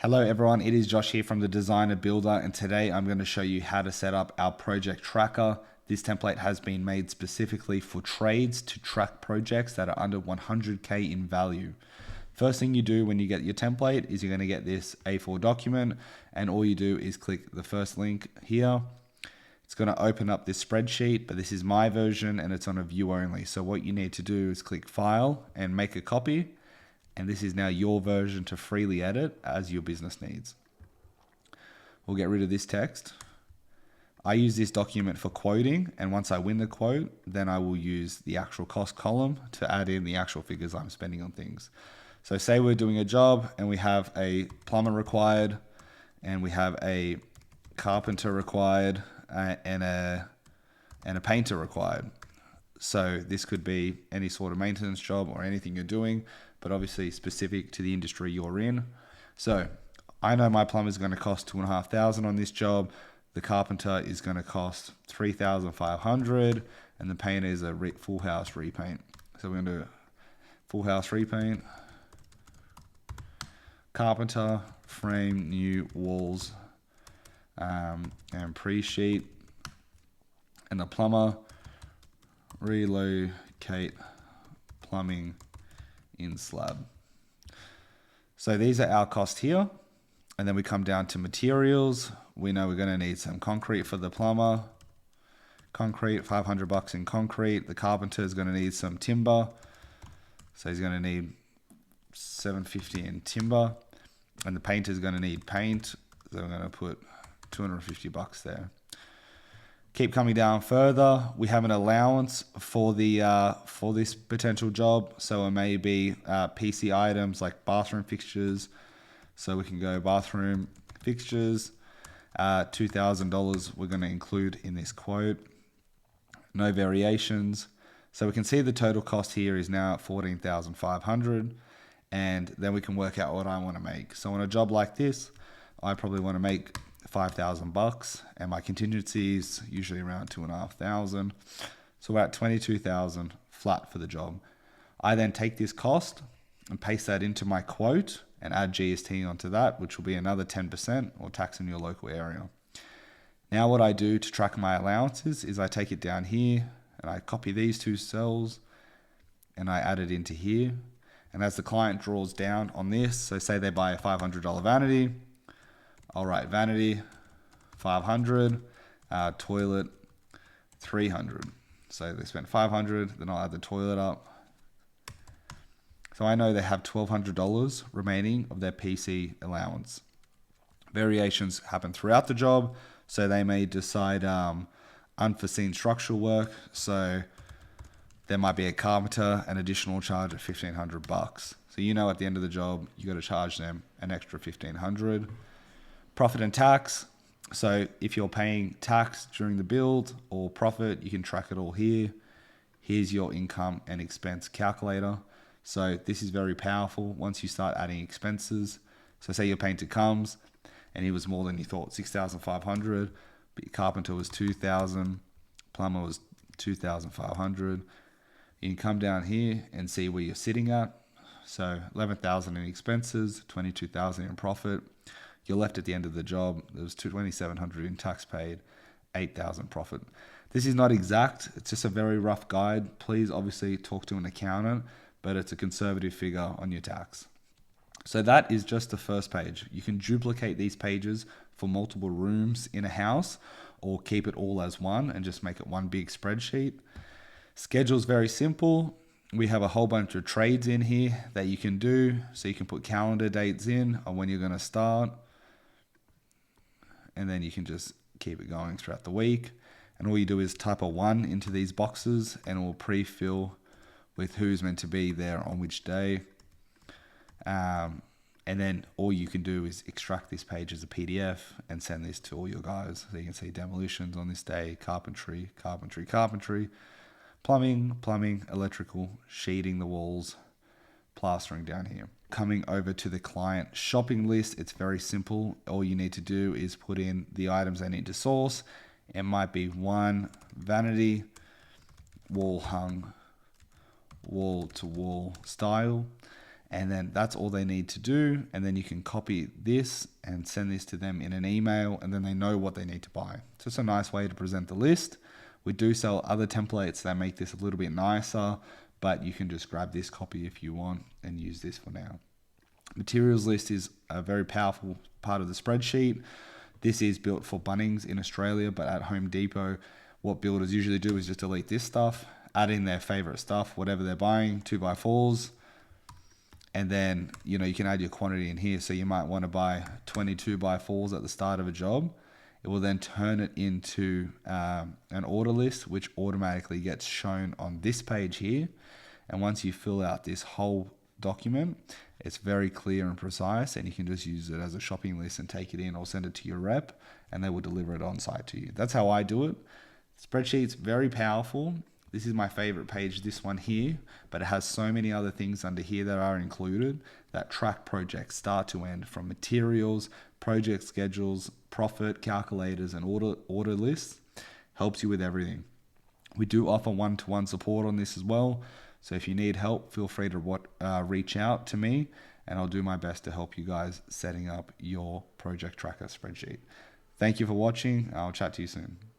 Hello everyone, it is Josh here from the Designer Builder, and today I'm going to show you how to set up our project tracker. This template has been made specifically for trades to track projects that are under 100K in value. First thing you do when you get your template is you're going to get this A4 document, and all you do is click the first link here. It's going to open up this spreadsheet, but this is my version and it's on a view only. So what you need to do is click File and make a copy. And this is now your version to freely edit as your business needs. We'll get rid of this text. I use this document for quoting, and once I win the quote, then I will use the actual cost column to add in the actual figures I'm spending on things. So say we're doing a job and we have a plumber required, and we have a carpenter required, and a painter required. So this could be any sort of maintenance job or anything you're doing, but obviously specific to the industry you're in. So I know my plumber is going to cost $2,500 on this job. The carpenter is going to cost $3,500, and the painter is a full house repaint. So we're going to do full house repaint, carpenter, frame, new walls, and pre-sheet, and the plumber, relocate plumbing in slab. So these are our costs here, and then we come down to materials. We know we're going to need some concrete for the plumber. Concrete, $500 in concrete. The carpenter is going to need some timber, so he's going to need $750 in timber, and the painter is going to need paint, so we're going to put $250 there. Keep coming down further. We have an allowance for the for this potential job. So it may be PC items like bathroom fixtures. So we can go bathroom fixtures. $2,000 we're going to include in this quote. No variations. So we can see the total cost here is now $14,500, and then we can work out what I want to make. So on a job like this, I probably want to make $5,000, and my contingency is usually around $2,500. So we're at $22,000 flat for the job. I then take this cost and paste that into my quote and add GST onto that, which will be another 10% or tax in your local area. Now what I do to track my allowances is I take it down here and I copy these two cells and I add it into here. And as the client draws down on this, so say they buy a $500 vanity, I'll write vanity, 500, toilet, 300. So they spent 500, then I'll add the toilet up. So I know they have $1,200 remaining of their PC allowance. Variations happen throughout the job, so they may decide unforeseen structural work. So there might be a carpenter, an additional charge of $1,500. So you know at the end of the job, you got to charge them an extra $1,500. Profit and tax. So if you're paying tax during the build or profit, you can track it all here. Here's your income and expense calculator. So this is very powerful once you start adding expenses. So say your painter comes and he was more than you thought, 6,500, but your carpenter was 2,000, plumber was 2,500. You can come down here and see where you're sitting at. So 11,000 in expenses, 22,000 in profit. You're left at the end of the job, there was $2,700 in tax paid, 8,000 profit. This is not exact, it's just a very rough guide. Please obviously talk to an accountant, but it's a conservative figure on your tax. So that is just the first page. You can duplicate these pages for multiple rooms in a house, or keep it all as one and just make it one big spreadsheet. Schedule's very simple. We have a whole bunch of trades in here that you can do. So you can put calendar dates in on when you're going to start. And then you can just keep it going throughout the week. And all you do is type a 1 into these boxes and it will pre-fill with who's meant to be there on which day. And then all you can do is extract this page as a PDF and send this to all your guys. So you can see demolitions on this day, carpentry, plumbing, electrical, sheeting the walls, plastering down here. Coming over to the client shopping list, it's very simple. All you need to do is put in the items they need to source. It might be one vanity, wall hung, wall to wall style, And then that's all they need to do. And then you can copy this and send this to them in an email, and then they know what they need to buy. So it's a nice way to present the list. We do sell other templates that make this a little bit nicer, but you can just grab this copy if you want and use this for now. Materials list is a very powerful part of the spreadsheet. This is built for Bunnings in Australia, but at Home Depot, what builders usually do is just delete this stuff, add in their favorite stuff, whatever they're buying, 2x4s, and then, you can add your quantity in here. So you might want to buy 22 by 4s at the start of a job. It will then turn it into an order list, which automatically gets shown on this page here. And once you fill out this whole document, it's very clear and precise, and you can just use it as a shopping list and take it in or send it to your rep, and they will deliver it on site to you. That's how I do it. Spreadsheet's very powerful. This is my favorite page, this one here, but it has so many other things under here that are included that track projects start to end, from materials, project schedules, profit calculators, and order lists. Helps you with everything. We do offer one-to-one support on this as well. So if you need help, feel free to reach out to me, and I'll do my best to help you guys setting up your project tracker spreadsheet. Thank you for watching. I'll chat to you soon.